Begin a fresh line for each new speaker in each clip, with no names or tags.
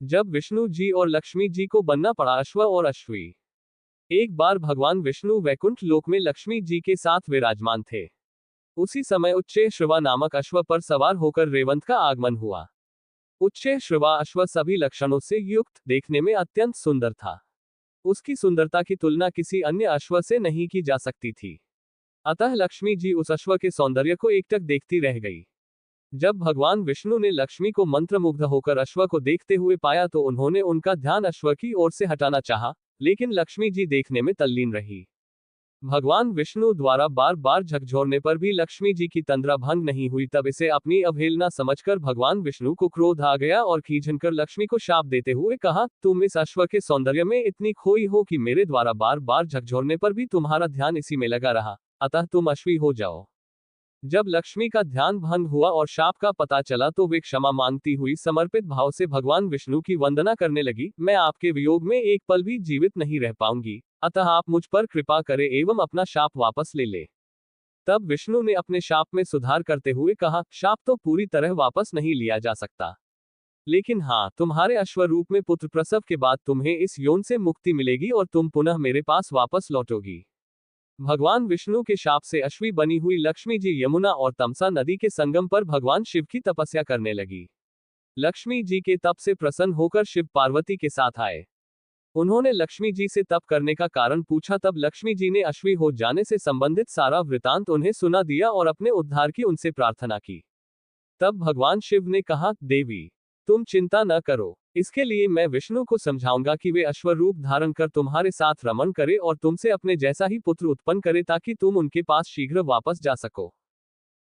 जब विष्णु जी और लक्ष्मी जी को बनना पड़ा अश्व और अश्वी। एक बार भगवान विष्णु वैकुंठ लोक में लक्ष्मी जी के साथ विराजमान थे। उसी समय उच्चैः श्रवा नामक अश्व पर सवार होकर रेवंत का आगमन हुआ। उच्चैः श्रवा अश्व सभी लक्षणों से युक्त, देखने में अत्यंत सुंदर था। उसकी सुंदरता की तुलना किसी अन्य अश्व से नहीं की जा सकती थी। अतः लक्ष्मी जी उस अश्व के सौंदर्य को एकटक देखती रह गई। जब भगवान विष्णु ने लक्ष्मी को मंत्रमुग्ध होकर अश्व को देखते हुए पाया तो उन्होंने उनका ध्यान अश्व की ओर से हटाना चाहा, लेकिन लक्ष्मी जी देखने में तल्लीन रही। भगवान विष्णु द्वारा बार बार झकझोरने पर भी लक्ष्मी जी की तंद्रा भंग नहीं हुई। तब इसे अपनी अवहेलना समझकर भगवान विष्णु को क्रोध आ गया और खींचकर लक्ष्मी को शाप देते हुए कहा, तुम इस अश्व के सौंदर्य में इतनी खोई हो कि मेरे द्वारा बार बार झकझोरने पर भी तुम्हारा ध्यान इसी में लगा रहा, अतः तुम अश्वी हो जाओ। जब लक्ष्मी का ध्यान भंग हुआ और शाप का पता चला तो वे क्षमा मांगती हुई समर्पित भाव से भगवान विष्णु की वंदना करने लगी। मैं आपके वियोग में एक पल भी जीवित नहीं रह पाऊंगी, अतः आप मुझ पर कृपा करें एवं अपना शाप वापस ले ले। तब विष्णु ने अपने शाप में सुधार करते हुए कहा, शाप तो पूरी तरह वापस नहीं लिया जा सकता, लेकिन हाँ, तुम्हारे अश्वरूप में पुत्र प्रसव के बाद तुम्हें इस यौन से मुक्ति मिलेगी और तुम पुनः मेरे पास वापस लौटोगी। भगवान विष्णु के शाप से अश्वी बनी हुई लक्ष्मी जी यमुना और तमसा नदी के संगम पर भगवान शिव की तपस्या करने लगी। लक्ष्मी जी के तप से प्रसन्न होकर शिव पार्वती के साथ आए। उन्होंने लक्ष्मी जी से तप करने का कारण पूछा। तब लक्ष्मी जी ने अश्वी हो जाने से संबंधित सारा वृतांत उन्हें सुना दिया और अपने उद्धार की उनसे प्रार्थना की। तब भगवान शिव ने कहा, देवी, तुम चिंता न करो, इसके लिए मैं विष्णु को समझाऊंगा कि वे अश्वरूप धारण कर तुम्हारे साथ रमण करे और तुमसे अपने जैसा ही पुत्र उत्पन्न करे ताकि तुम उनके पास शीघ्र वापस जा सको।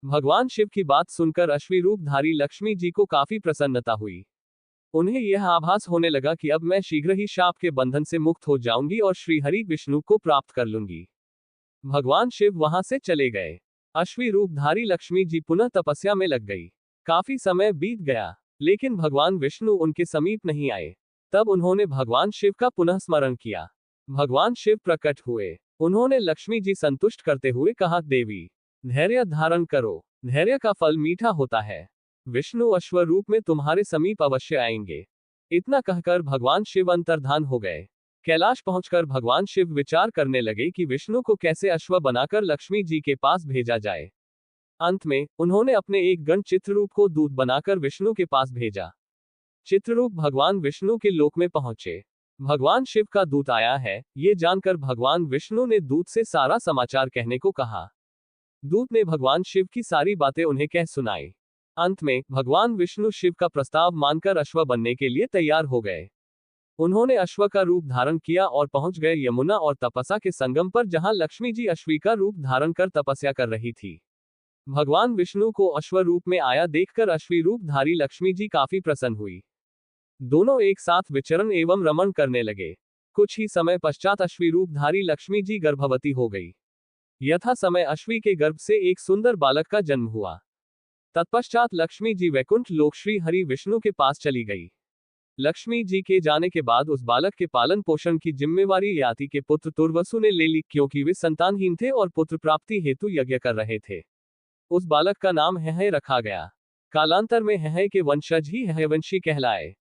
भगवान शिव की बात सुनकर अश्वी रूपधारी लक्ष्मी जी को काफी प्रसन्नता हुई। उन्हें यह आभास होने लगा कि अब मैं शीघ्र ही शाप के बंधन से मुक्त हो जाऊंगी और श्रीहरि विष्णु को प्राप्त कर लूंगी। भगवान शिव वहां से चले गए। अश्वी रूपधारी लक्ष्मी जी पुनः तपस्या में लग गई। काफी समय बीत गया, लेकिन भगवान विष्णु उनके समीप नहीं आए। तब उन्होंने भगवान शिव का पुनः स्मरण किया। भगवान शिव प्रकट हुए। उन्होंने लक्ष्मी जी संतुष्ट करते हुए कहा, देवी, धैर्य धारण करो, धैर्य का फल मीठा होता है। विष्णु अश्वरूप में तुम्हारे समीप अवश्य आएंगे। इतना कहकर भगवान शिव अंतर्धान हो गए। कैलाश पहुंचकर भगवान शिव विचार करने लगे कि विष्णु को कैसे अश्व बनाकर लक्ष्मी जी के पास भेजा जाए। अंत में उन्होंने अपने एक गण चित्ररूप को दूत बनाकर विष्णु के पास भेजा। चित्ररूप भगवान विष्णु के लोक में पहुंचे। भगवान शिव का दूत आया है, ये जानकर भगवान विष्णु ने दूत से सारा समाचार कहने को कहा। दूत ने भगवान शिव की सारी बातें उन्हें कह सुनाई। अंत में भगवान विष्णु शिव का प्रस्ताव मानकर अश्व बनने के लिए तैयार हो गए। उन्होंने अश्व का रूप धारण किया और पहुंच गए यमुना और तपसा के संगम पर, जहां लक्ष्मी जी अश्वी का रूप धारण कर तपस्या कर रही थी। भगवान विष्णु को अश्वरूप में आया देखकर अश्वी रूपधारी लक्ष्मी जी काफी प्रसन्न हुई। दोनों एक साथ विचरण एवं रमण करने लगे। कुछ ही समय पश्चात अश्वी रूपधारी लक्ष्मी जी गर्भवती हो गई। यथा समय अश्वी के गर्भ से एक सुंदर बालक का जन्म हुआ। तत्पश्चात लक्ष्मी जी वैकुंठ लोक श्री हरि विष्णु के पास चली गई। लक्ष्मी जी के जाने के बाद उस बालक के पालन पोषण की जिम्मेवारी याति के पुत्र तुर्वसु ने ले ली, क्योंकि वे संतानहीन थे और पुत्र प्राप्ति हेतु यज्ञ कर रहे थे। उस बालक का नाम हय रखा गया। कालांतर में हय के वंशज ही हयवंशी कहलाए।